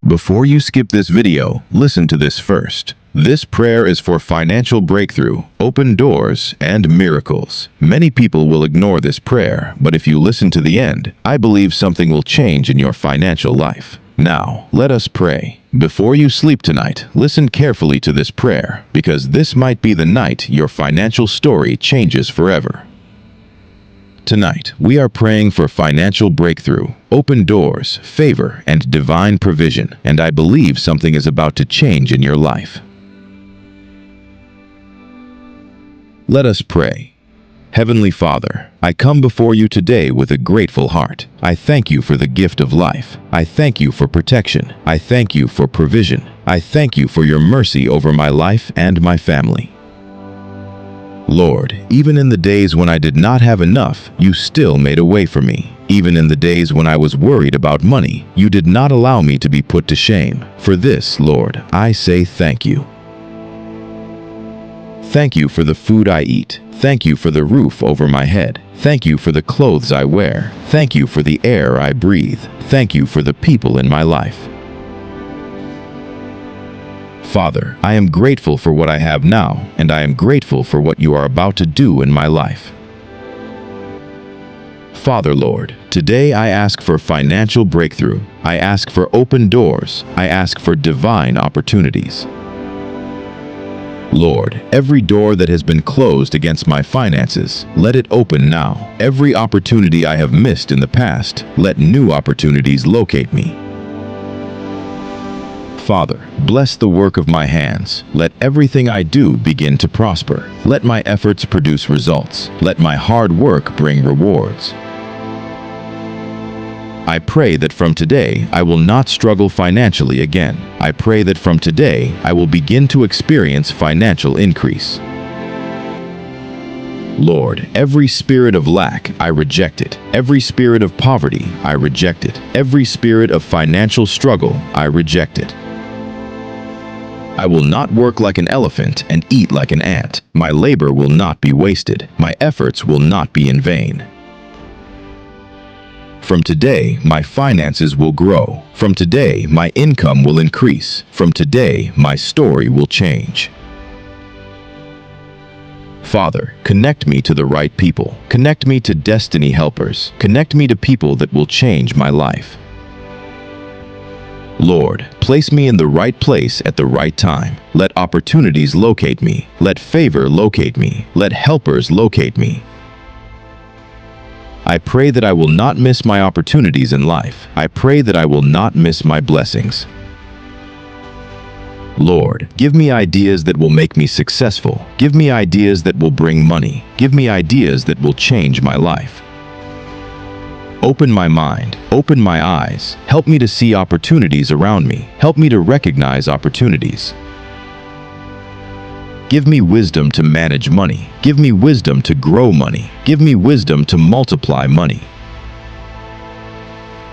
Before you skip this video, listen to this first. This prayer is for financial breakthrough, open doors, and miracles. Many people will ignore this prayer, but if you listen to the end, I believe something will change in your financial life. Now, let us pray. Before you sleep tonight, listen carefully to this prayer, because this might be the night your financial story changes forever. Tonight, we are praying for financial breakthrough, open doors, favor, and divine provision, and I believe something is about to change in your life. Let us pray. Heavenly Father, I come before you today with a grateful heart. I thank you for the gift of life. I thank you for protection. I thank you for provision. I thank you for your mercy over my life and my family. Lord, even in the days when I did not have enough, you still made a way for me. Even in the days when I was worried about money, you did not allow me to be put to shame. For this, Lord, I say thank you. Thank you for the food I eat. Thank you for the roof over my head. Thank you for the clothes I wear. Thank you for the air I breathe. Thank you for the people in my life. Father, I am grateful for what I have now, and I am grateful for what you are about to do in my life. Father, Lord, today I ask for financial breakthrough. I ask for open doors. I ask for divine opportunities. Lord, every door that has been closed against my finances, let it open now. Every opportunity I have missed in the past, let new opportunities locate me. Father, bless the work of my hands. Let everything I do begin to prosper. Let my efforts produce results. Let my hard work bring rewards. I pray that from today, I will not struggle financially again. I pray that from today, I will begin to experience financial increase. Lord, every spirit of lack, I reject it. Every spirit of poverty, I reject it. Every spirit of financial struggle, I reject it. I will not work like an elephant and eat like an ant. My labor will not be wasted. My efforts will not be in vain. From today, my finances will grow. From today, my income will increase. From today, my story will change. Father, connect me to the right people. Connect me to destiny helpers. Connect me to people that will change my life. Lord, place me in the right place at the right time. Let opportunities locate me. Let favor locate me. Let helpers locate me. I pray that I will not miss my opportunities in life. I pray that I will not miss my blessings. Lord, give me ideas that will make me successful. Give me ideas that will bring money. Give me ideas that will change my life. Open my mind. Open my eyes. Help me to see opportunities around me. Help me to recognize opportunities. Give me wisdom to manage money. Give me wisdom to grow money. Give me wisdom to multiply money.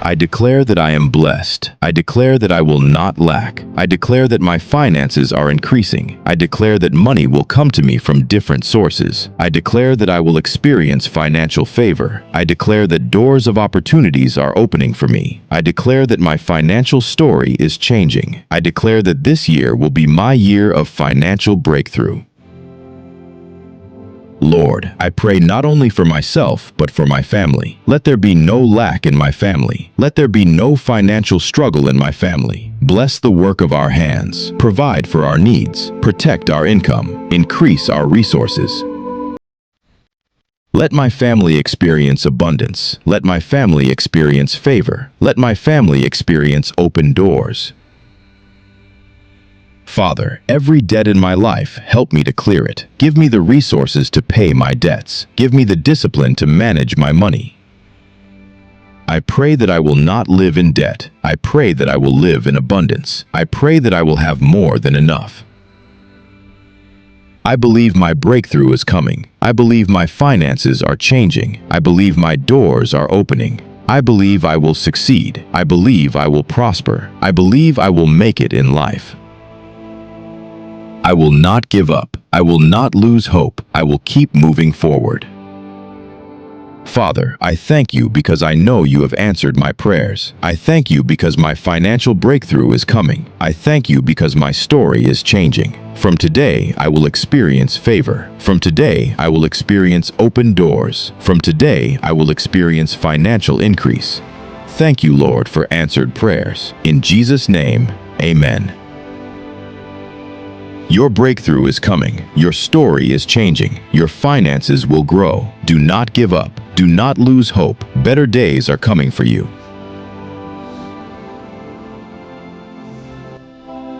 I declare that I am blessed. I declare that I will not lack. I declare that my finances are increasing. I declare that money will come to me from different sources. I declare that I will experience financial favor. I declare that doors of opportunities are opening for me. I declare that my financial story is changing. I declare that this year will be my year of financial breakthrough. Lord, I pray not only for myself, but for my family. Let there be no lack in my family. Let there be no financial struggle in my family. Bless the work of our hands. Provide for our needs. Protect our income. Increase our resources. Let my family experience abundance. Let my family experience favor. Let my family experience open doors. Father, every debt in my life, help me to clear it. Give me the resources to pay my debts. Give me the discipline to manage my money. I pray that I will not live in debt. I pray that I will live in abundance. I pray that I will have more than enough. I believe my breakthrough is coming. I believe my finances are changing. I believe my doors are opening. I believe I will succeed. I believe I will prosper. I believe I will make it in life. I will not give up. I will not lose hope. I will keep moving forward. Father, I thank you because I know you have answered my prayers. I thank you because my financial breakthrough is coming. I thank you because my story is changing. From today, I will experience favor. From today, I will experience open doors. From today, I will experience financial increase. Thank you, Lord, for answered prayers. In Jesus' name, amen. Your breakthrough is coming. Your story is changing. Your finances will grow. Do not give up. Do not lose hope. Better days are coming for you.